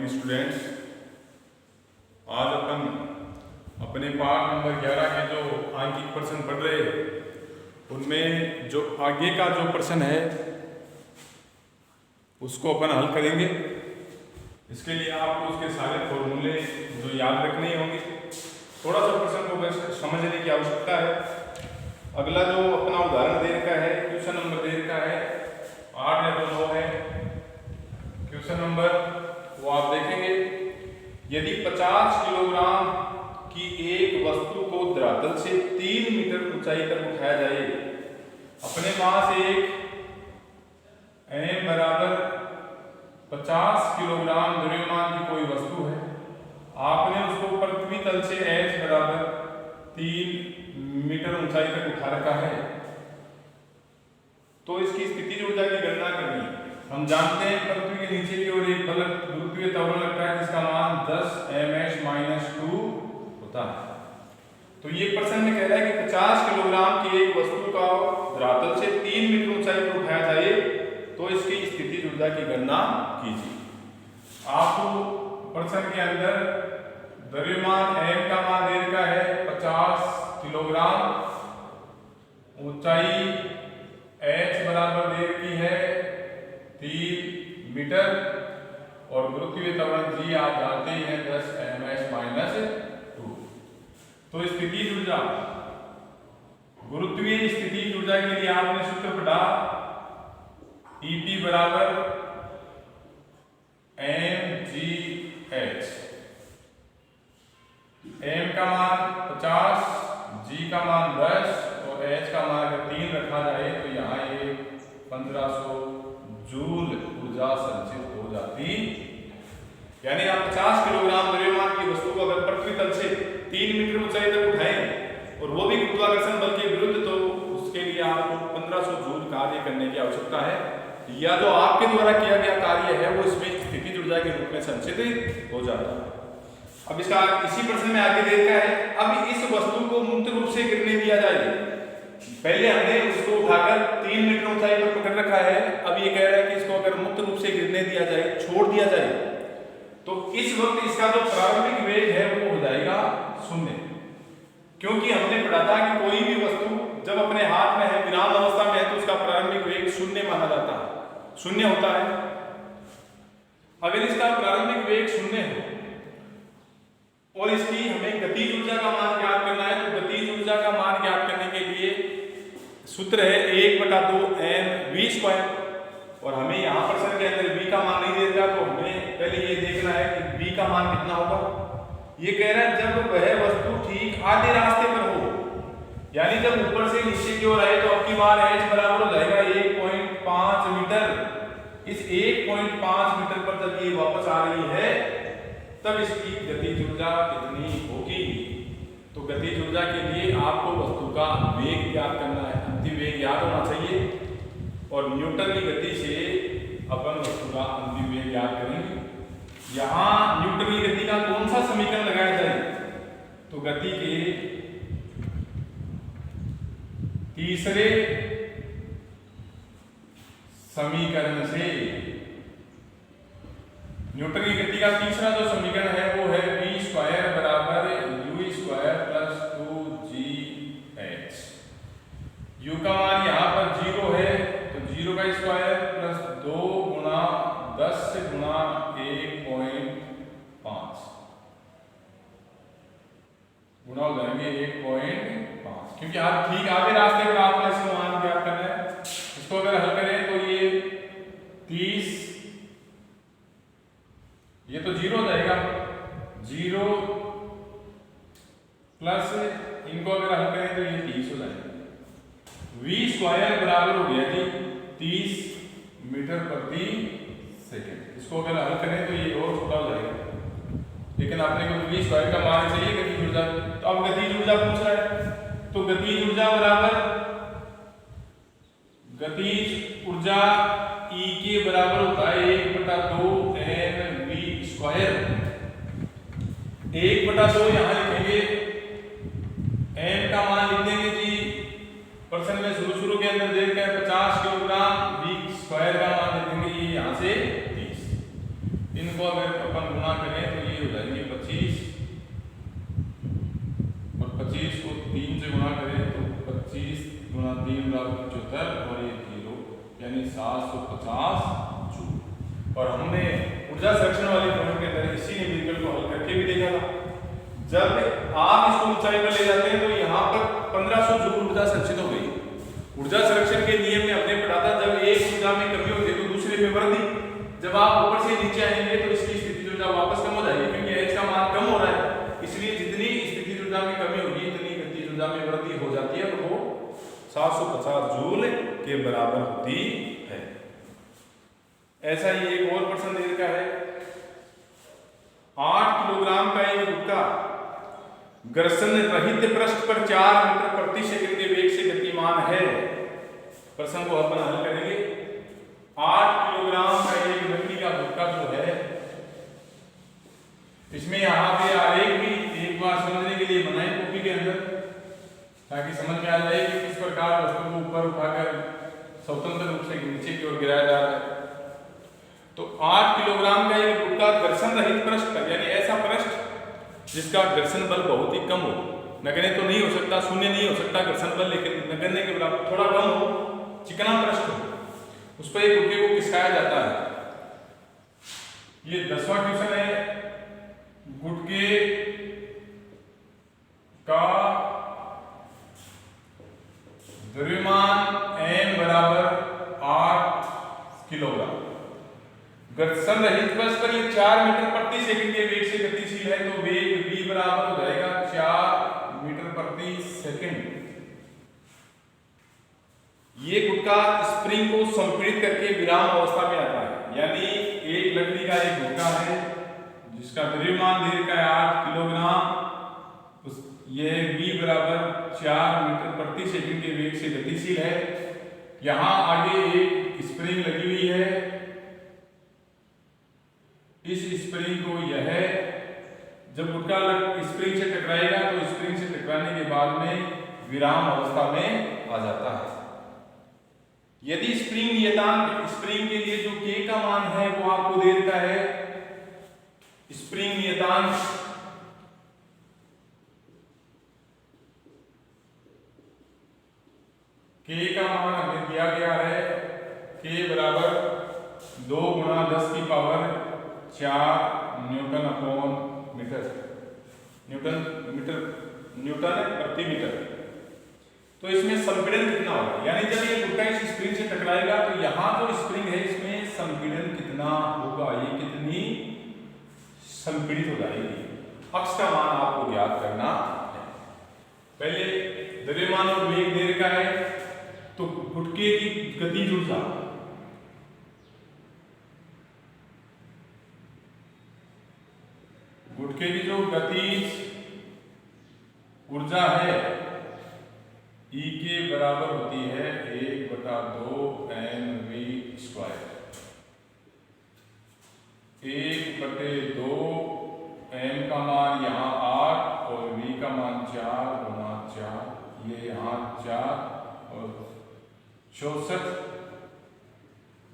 Morning students. आज अपन अपने पाठ नंबर 11 के जो आंकिक प्रश्न पढ़ रहे हैं उनमें जो आगे का जो प्रश्न है उसको अपन हल करेंगे। इसके लिए आपको उसके सारे फॉर्मूले जो याद रखने होंगे, थोड़ा सा प्रश्न को बस समझने की आवश्यकता है। अगला जो अपना उदाहरण दे रखा है, क्वेश्चन नंबर दे रखा है 8 या 9 है क्वेश्चन नंबर, वो आप देखेंगे। यदि 50 किलोग्राम की एक वस्तु को धरातल से 3 मीटर ऊंचाई तक उठाया जाए, अपने पास एक m बराबर 50 किलोग्राम द्रव्यमान की कोई वस्तु है, आपने उसको पृथ्वी तल से h बराबर 3 मीटर ऊंचाई तक उठा रखा है, तो इसकी स्थितिज ऊर्जा की गणना करनी है। हम जानते हैं पृथ्वी के नीचे की ओर एक बल गुरुत्वीय त्वरण लगता है जिसका मान 10 ms-2 होता है। तो ये प्रश्न में कह रहा है कि 50 किलोग्राम की एक वस्तु का धरातल से 3 मीटर ऊंचाई पर उठाया जाए तो इसकी स्थितिज ऊर्जा की गणना कीजिए। आपको प्रश्न के अंदर द्रव्यमान m का मान दे रखा है 50 किलोग्राम, ऊंचाई h बराबर दे रखी है 3 मीटर और गुरुत्वीय त्वरण g आप जानते हैं 10 ms-2। तो स्थितिज ऊर्जा, गुरुत्वीय स्थितिज ऊर्जा के लिए आपने सूत्र पढ़ा EP बराबर mgh। m का मान 50, g का मान 10 और h का मान अगर 3 रखा जाए तो यहाँ ये 1500 जूल ऊर्जा संचित हो जाती। यानी आप 50 किलोग्राम द्रव्यमान की वस्तु को अगर पृथ्वी तल से 3 मीटर ऊंचाई तक उठाएं और वो भी गुरुत्वाकर्षण बल के विरुद्ध, तो उसके लिए आपको 1500 जूल कार्य करने की आवश्यकता है, या जो आपके द्वारा किया गया कार्य है वो इसमें स्थितिज ऊर्जा के रूप में संचित हो जाता है। अब इसका इसी प्रश्न में आगे देखा है, अब इस वस्तु को मुक्त रूप से गिरने दिया जाए। पहले हमने उसको उठाकर 3 मीटर ऊंचाई पर पकड़ रखा है, अब ये कह रहा है कि इसको अगर मुक्त रूप से गिरने दिया जाए, छोड़ दिया जाए, तो इस वक्त इसका जो प्रारंभिक वेग है वो हो जाएगा 0। क्योंकि हमने पढ़ा था कि कोई भी वस्तु जब अपने हाथ में है, विराम अवस्था में है, तो उसका प्रारंभिक वेग 0 माना जाता है, 0 होता है। अगर इसका प्रारंभिक वेग 0 है और इसकी हमें गतिज ऊर्जा का मान ज्ञात करना है, तो गतिज ऊर्जा का मान ज्ञात करने के लिए सूत्र है 1/2 mv²। और हमें यहाँ प्रश्न के अंदर v का मान नहीं देता, तो हमें पहले ये देखना है कि v का मान कितना होगा। ये कह रहा है जब वह वस्तु ठीक आधे रास्ते पर हो, यानी जब ऊपर से नीचे की ओर आए, तो अब की बार h बराबर हो जाएगा 1.5 मीटर। इस 1.5 मीटर पर जब ये वापस आ रही है तब इसकी गतिज ऊर्जा कितनी होगी। तो गतिज ऊर्जा के लिए आपको वस्तु का वेग ज्ञात करना है, अंतिम वेग याद होना चाहिए, और न्यूटन की गति से अपन वस्तु का अंतिम वेग ज्ञात करेंगे। यहाँ न्यूटन की गति का कौन सा समीकरण लगाया जाए, तो गति के तीसरे समीकरण से, न्यूटन की गति का तीसरा जो समीकरण है वो है v² बराबर u² प्लस 2gh। u का मान यहाँ पर 0 है, तो 0 का स्क्वायर प्लस 2 गुणा 10 गुणा 1.5 गुणा हो जाएंगे 1.5, क्योंकि आप ठीक आधे रास्ते पर आपने इसको मान ज्ञात करना है। इसको अगर हल करें तो ये 30, ये तो 0 हो जाएगा, 0 प्लस इनको अगर हल करें तो ये 30 हो जाएगा। v² बराबर हो गया जी 30 मीटर प्रति सेकंड। इसको अगर हल करें तो ये और छोटा हो जाएगा, लेकिन आपने को v² का मान चाहिए गतिज ऊर्जा, तो अब गतिज ऊर्जा पूछ रहा है, तो गतिज ऊर्जा बराबर, गतिज ऊर्जा E के बराबर होता है 1/2 mv²। 1/2 यहाँ लिखेंगे, m का मान लिख देंगे जी, प्रश्न में शुरू के अंदर देख के 50 किलोग्राम, v² का मान लिखेंगे यहाँ से 30। इनको अगर अपन 750 जूल। और हमने ऊर्जा संरक्षण वाले पॉइंट के अंदर इसी न्यूमेरिकल को हल करके भी देखा था। जब आप इसको ऊंचाई पर ले जाते हैं तो यहाँ पर 1500 जूल ऊर्जा संचित हो गई। ऊर्जा संरक्षण के नियम में हमने पढ़ा था, जब एक ऊर्जा में कमी होती है तो दूसरे में वृद्धि। जब आप ऊपर से नीचे आएंगे तो इसकी स्थिति ऊर्जा वापस कम हो जाएगी, क्योंकि H का मान कम हो रहा है, इसलिए जितनी स्थिति ऊर्जा में कमी होगी इतनी गतिज ऊर्जा में वृद्धि हो जाती है और वो 750 जूल के बराबर होती है। ऐसा ही एक और प्रश्न दे रखा है, 8 किलोग्राम का एक गुटका घर्षण रहित पृष्ठ पर 4 मीटर प्रति सेकंड के वेग से गतिमान है। प्रश्न को अपन हल करेंगे। 8 किलोग्राम का एक लकड़ी का गुटका जो है, इसमें यहाँ पे आरेख भी एक बार समझने के लिए बनाए कॉपी के अंदर, ताकि समझ में आ जाए कि किस प्रकार वस्तु को ऊपर उठाकर स्वतंत्र रूप से नीचे की ओर गिराया जा रहा है। तो 8 किलोग्राम का एक गुटका घर्षण रहित पृष्ठ पर, यानी ऐसा पृष्ठ जिसका घर्षण बल बहुत ही कम हो, नगण्य तो नहीं हो सकता, शून्य नहीं हो सकता घर्षण बल, लेकिन नगण्य के बराबर थोड़ा कम हो, चिकना पृष्ठ हो, उस पर एक गुटके को खिसकाया जाता है। ये 10वां क्वेश्चन है। गुटके का द्रव्यमान m बराबर 8 किलोग्राम, घर्षण रहित पृष्ठ पर ये 4 मीटर प्रति सेकंड के वेग से गतिशील है, तो वेग v बराबर हो जाएगा 4 मीटर प्रति सेकंड। ये गुटका स्प्रिंग को संपीड़ित करके विराम अवस्था में आता है, यानी एक लकड़ी का एक गुटका है जिसका द्रव्यमान दे रखा है 8 किलोग्राम, ये v बराबर 4 मीटर प्रति सेकंड के वेग से गतिशील है। यहाँ आगे एक स्प्रिंग लगी हुई है, इस स्प्रिंग को यह जब गुटका स्प्रिंग से टकराएगा तो स्प्रिंग से टकराने के बाद में विराम अवस्था में आ जाता है। यदि स्प्रिंग नियतांक, स्प्रिंग के लिए जो k का मान है वो आपको दे रखा है, स्प्रिंग नियतांक k का मान हमें दिया गया है, k बराबर 2 गुणा 10 की power 4 newton upon metre, newton प्रति मीटर। तो इसमें संपीड़न कितना होगा, यानी जब ये गुटका इस स्प्रिंग से टकराएगा तो यहाँ जो स्प्रिंग है इसमें संपीड़न कितना होगा, ये कितनी संपीड़ित हो जाएगी। अक्ष का मान आपको ज्ञात करना है। पहले द्रव्यमान और वेग दे रखा है, तो गुटके की गतिज ऊर्जा, गुटके की जो गतिज ऊर्जा है E के बराबर होती है 1/2 mv स्क्वायर। 1/2 m का मान यहाँ 8 और v का मान 4 गुना 4, ये यहाँ 4 और 64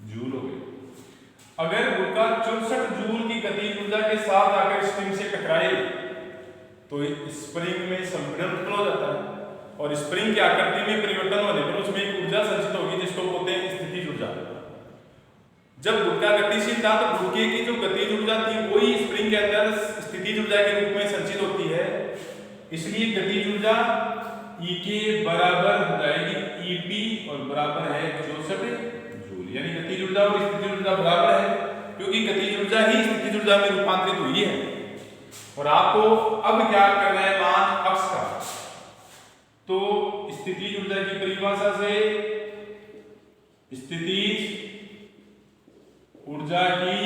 जूल हो गए। अगर गुटका 64 जूल की गतिज ऊर्जा के साथ आकर स्प्रिंग से टकराए तो स्प्रिंग में संपीड़न उत्पन्न हो जाता है, और स्प्रिंग की आकृति में परिवर्तन होने पर उसमें एक ऊर्जा संचित होगी जिसको बोलते हैं स्थितिज ऊर्जा। जब गुटका गतिशील था तो गुटके की जो गतिज ऊर्जा थी वही स्प्रिंग के अंदर स्थितिज ऊर्जा के रूप में संचित होती है, इसलिए गतिज ऊर्जा E के बराबर हो जाएगी EP और बराबर है 64 जूल, यानी गतिज ऊर्जा और स्थितिज ऊर्जा बराबर है, क्योंकि गतिज ऊर्जा ही स्थितिज ऊर्जा में रूपांतरित हुई है। और आपको अब क्या करना है मान अक्ष का, तो स्थितिज ऊर्जा की परिभाषा से, स्थितिज ऊर्जा की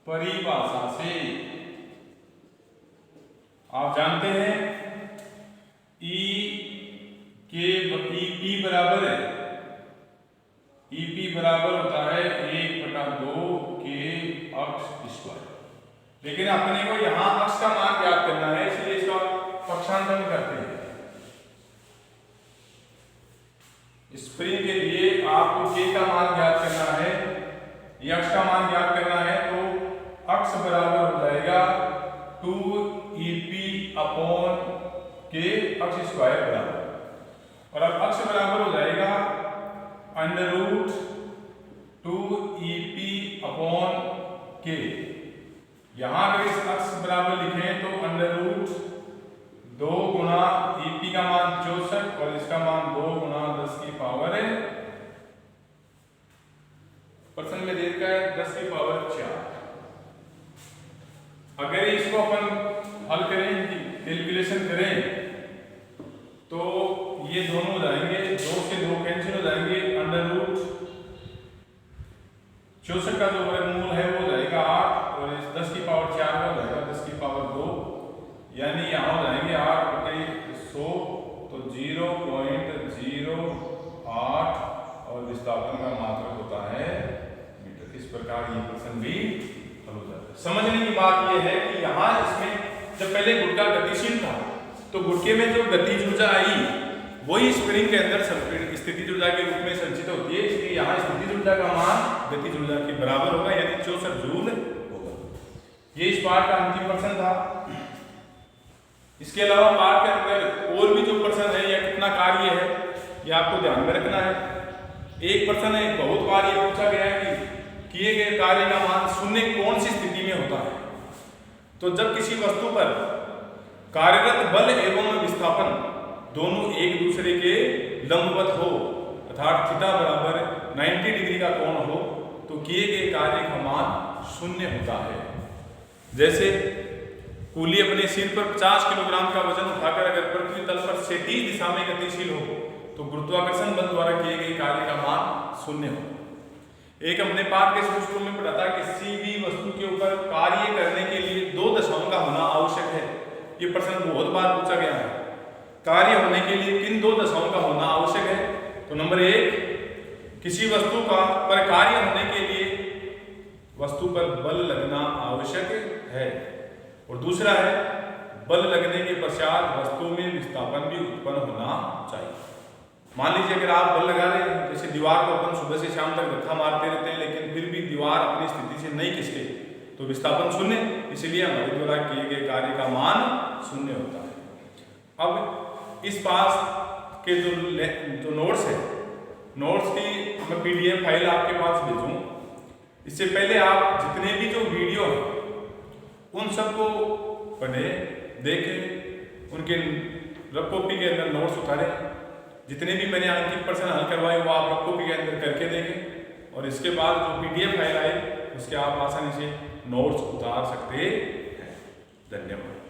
परिभाषा से आप जानते हैं E के EP बराबर है, EP बराबर होता है 1/2 के अक्ष स्क्वायर। लेकिन अपने को यहाँ अक्ष का मान ज्ञात करना है, इसलिए इसका पक्षांतरण करते हैं। स्प्रिंग के लिए आपको k का मान ज्ञात करना है, ये अक्ष का मान ज्ञात करना है, तो अक्ष बराबर हो जाएगा 2EP अपॉन k अक्ष स्क्वायर बराबर, और अब अक्ष बराबर हो जाएगा यहाँ अगर इस अक्ष बराबर लिखें तो अंडर रूट 2 गुणा EP का मान 64 और इसका मान 2 गुणा 10 की पावर है % में दे रखा है 10 की पावर 4। अगर इसको अपन हल करें, कैलकुलेशन करें तो ये दोनों हो जाएंगे, 2 से 2 कैंसिल हो जाएंगे, अंडर रूट 64 का जो वर्गमूल है वो हो जाएगा 8 और इस 10 की पावर 4 का हो जाएगा 10 की पावर 2, यानी यहाँ हो जाएंगे 8/100 तो 0.08 और विस्थापन का मात्रक होता है मीटर। इस प्रकार ये प्रश्न भी हल हो जाता है। समझने की बात ये है कि यहाँ इसमें जब पहले गुटका गतिशील था तो गुटके में जो गतिज ऊर्जा आई वही स्प्रिंग के अंदर स्थितिज ऊर्जा के रूप में संचित होती है, इसलिए यहाँ स्थितिज ऊर्जा का मान गतिज ऊर्जा के बराबर होगा, यानी 64 जूल होगा। ये इस पाठ का अंतिम प्रश्न था। इसके अलावा पाठ के अंदर और भी जो प्रश्न है या कितना कार्य है ये आपको ध्यान में रखना है। एक प्रश्न है, बहुत बार ये पूछा गया है कि किए गए कार्य का मान शून्य कौन सी स्थिति में होता है। तो जब किसी वस्तु पर कार्यरत बल एवं विस्थापन दोनों एक दूसरे के लंबवत हो अर्थात थीटा बराबर 90 डिग्री का कोण हो तो किए गए कार्य का मान शून्य होता है। जैसे कूली अपने सिर पर 50 किलोग्राम का वजन उठाकर अगर पृथ्वी तल पर क्षैतिज दिशा में गतिशील हो तो गुरुत्वाकर्षण बल द्वारा किए गए कार्य का मान शून्य हो। एक हमने पाठ के सूत्र में पढ़ा था किसी भी वस्तु के ऊपर कार्य करने के लिए 2 दशाओं का होना आवश्यक है। ये प्रश्न बहुत बार पूछा गया है, कार्य होने के लिए किन 2 दशाओं का होना आवश्यक है। तो नंबर 1, किसी वस्तु का पर कार्य होने के लिए वस्तु पर बल लगना आवश्यक है, और दूसरा है बल लगने के पश्चात वस्तु में विस्थापन भी उत्पन्न होना चाहिए। मान लीजिए अगर आप बल लगा रहे हैं, जैसे दीवार को अपन सुबह से शाम तक धक्का मारते रहते हैं लेकिन फिर भी दीवार अपनी स्थिति से नहीं खिसके तो विस्थापन शून्य, इसलिए हमारे द्वारा किए गए कार्य का मान शून्य होता है। अब इस पास के जो नोट्स है, नोट्स की मैं PDF फाइल आपके पास भेजूँ, इससे पहले आप जितने भी जो वीडियो है उन सबको पढ़ें, देखें, उनके रफ कॉपी के अंदर नोट्स उतारें। जितने भी मैंने अंकित प्रश्न हल करवाए वो आप रफ कॉपी के अंदर करके देखें, और इसके बाद जो PDF फाइल आए उसके आप आसानी से नोट्स उतार सकते हैं। धन्यवाद।